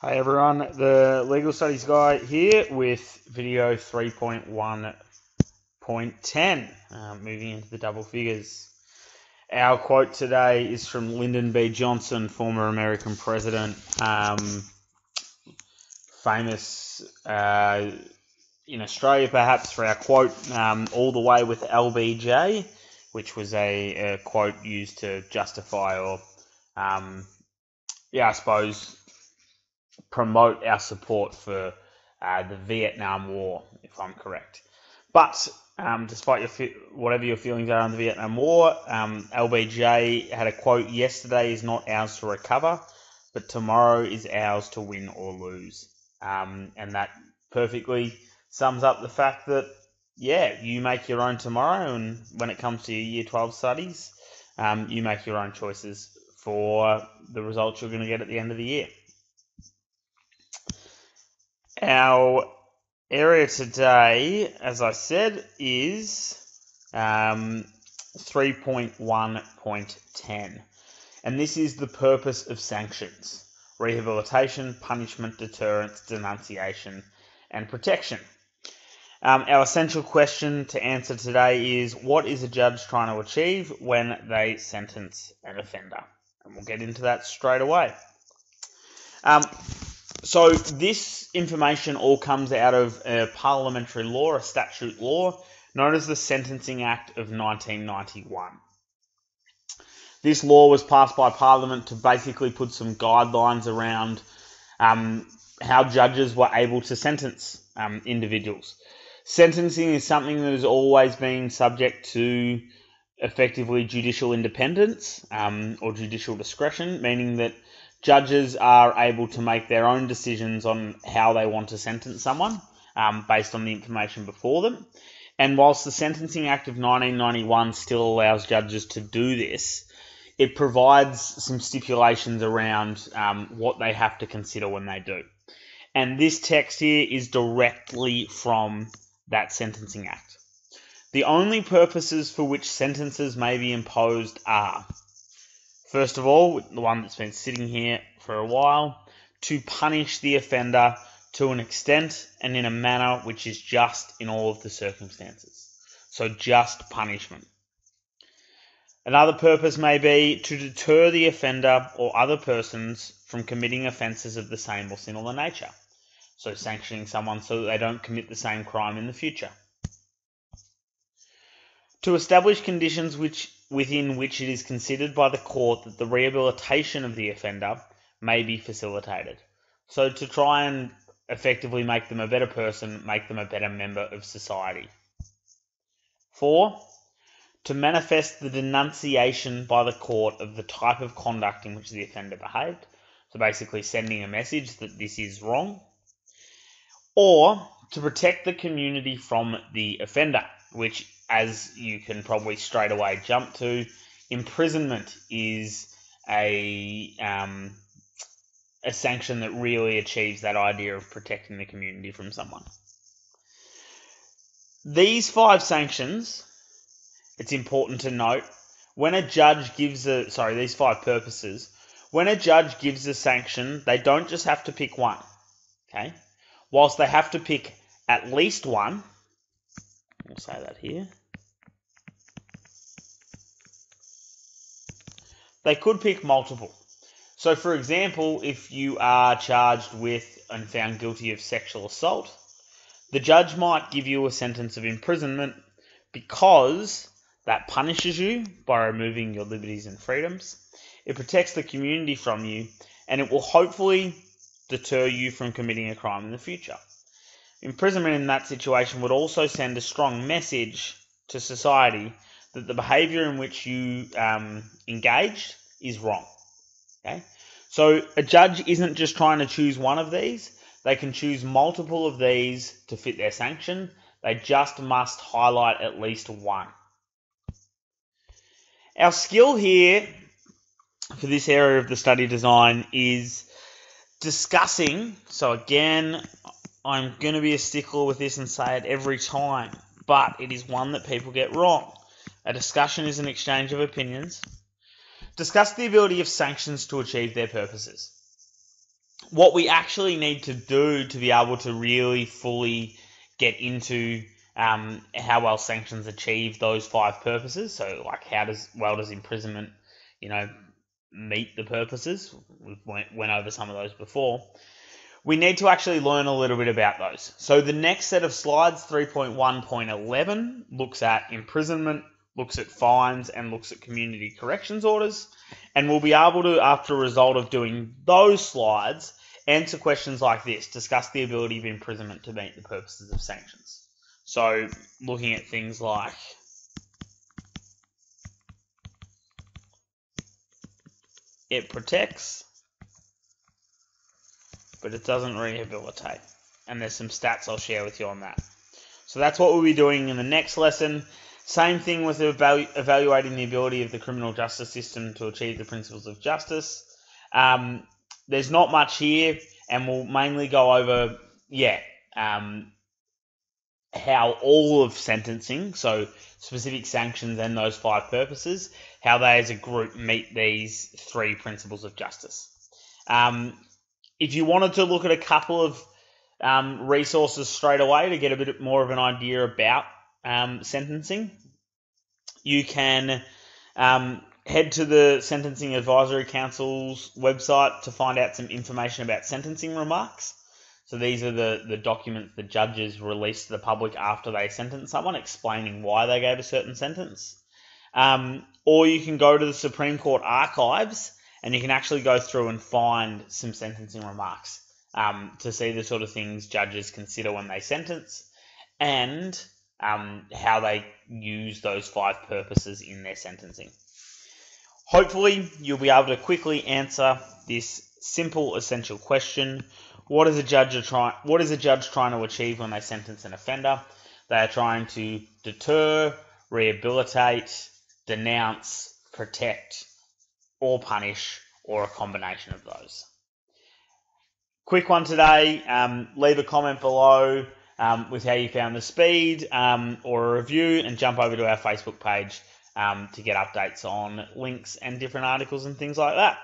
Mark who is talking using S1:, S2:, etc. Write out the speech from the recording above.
S1: Hey everyone, the Legal Studies Guy here with video 3.1.10, moving into the double figures. Our quote today is from Lyndon B. Johnson, former American president, famous in Australia perhaps for our quote, all the way with LBJ, which was a quote used to justify or, I suppose, promote our support for the Vietnam War, if I'm correct. But despite whatever your feelings are on the Vietnam War, LBJ had a quote, "Yesterday is not ours to recover, but tomorrow is ours to win or lose." And that perfectly sums up the fact that, you make your own tomorrow, and when it comes to your Year 12 studies, you make your own choices for the results you're going to get at the end of the year. Our area today, as I said, is 3.1.10, and this is the purpose of sanctions: rehabilitation, punishment, deterrence, denunciation, and protection. Our essential question to answer today is, what is a judge trying to achieve when they sentence an offender? And we'll get into that straight away. So this information all comes out of a parliamentary law, a statute law, known as the Sentencing Act of 1991. This law was passed by Parliament to basically put some guidelines around how judges were able to sentence individuals. Sentencing is something that has always been subject to effectively judicial independence or judicial discretion, meaning that judges are able to make their own decisions on how they want to sentence someone based on the information before them. And whilst the Sentencing Act of 1991 still allows judges to do this, it provides some stipulations around what they have to consider when they do. And this text here is directly from that Sentencing Act. The only purposes for which sentences may be imposed are, first of all, the one that's been sitting here for a while, to punish the offender to an extent and in a manner which is just in all of the circumstances. So just punishment. Another purpose may be to deter the offender or other persons from committing offences of the same or similar nature. So sanctioning someone so that they don't commit the same crime in the future. To establish conditions within which it is considered by the court that the rehabilitation of the offender may be facilitated. So to try and effectively make them a better person, make them a better member of society. 4, to manifest the denunciation by the court of the type of conduct in which the offender behaved. So basically sending a message that this is wrong. Or to protect the community from the offender, which, as you can probably straight away jump to, imprisonment is a sanction that really achieves that idea of protecting the community from someone. These 5 sanctions, it's important to note, when a judge gives these 5 purposes, when a judge gives a sanction, they don't just have to pick one, okay? Whilst they have to pick at least one, we'll say that here, they could pick multiple. So for example, if you are charged with and found guilty of sexual assault, the judge might give you a sentence of imprisonment because that punishes you by removing your liberties and freedoms. It protects the community from you, and it will hopefully deter you from committing a crime in the future. Imprisonment in that situation would also send a strong message to society that the behaviour in which you engaged is wrong. Okay? So a judge isn't just trying to choose one of these. They can choose multiple of these to fit their sanction. They just must highlight at least one. Our skill here for this area of the study design is discussing. So again, I'm going to be a stickler with this and say it every time, but it is one that people get wrong. A discussion is an exchange of opinions. Discuss the ability of sanctions to achieve their purposes. what we actually need to do to be able to really fully get into how well sanctions achieve those 5 purposes. So, like, how does imprisonment, meet the purposes? We went over some of those before. We need to actually learn a little bit about those. So the next set of slides, 3.1.11, looks at imprisonment, looks at fines, and looks at community corrections orders. And we'll be able to, after a result of doing those slides, answer questions like this: discuss the ability of imprisonment to meet the purposes of sanctions. So looking at things like it protects, but it doesn't rehabilitate. And there's some stats I'll share with you on that. So that's what we'll be doing in the next lesson. Same thing with evaluating the ability of the criminal justice system to achieve the principles of justice. There's not much here, and we'll mainly go over, how all of sentencing, so specific sanctions and those 5 purposes, how they as a group meet these 3 principles of justice. If you wanted to look at a couple of resources straight away to get a bit more of an idea about sentencing, you can head to the Sentencing Advisory Council's website to find out some information about sentencing remarks. So these are the documents the judges release to the public after they sentence someone, explaining why they gave a certain sentence. Or you can go to the Supreme Court archives, and you can actually go through and find some sentencing remarks to see the sort of things judges consider when they sentence, and how they use those 5 purposes in their sentencing. Hopefully, you'll be able to quickly answer this simple, essential question: what is a judge trying to achieve when they sentence an offender? They are trying to deter, rehabilitate, denounce, protect, or punish, or a combination of those. Quick one today. Leave a comment below with how you found the speed or a review, and jump over to our Facebook page to get updates on links and different articles and things like that.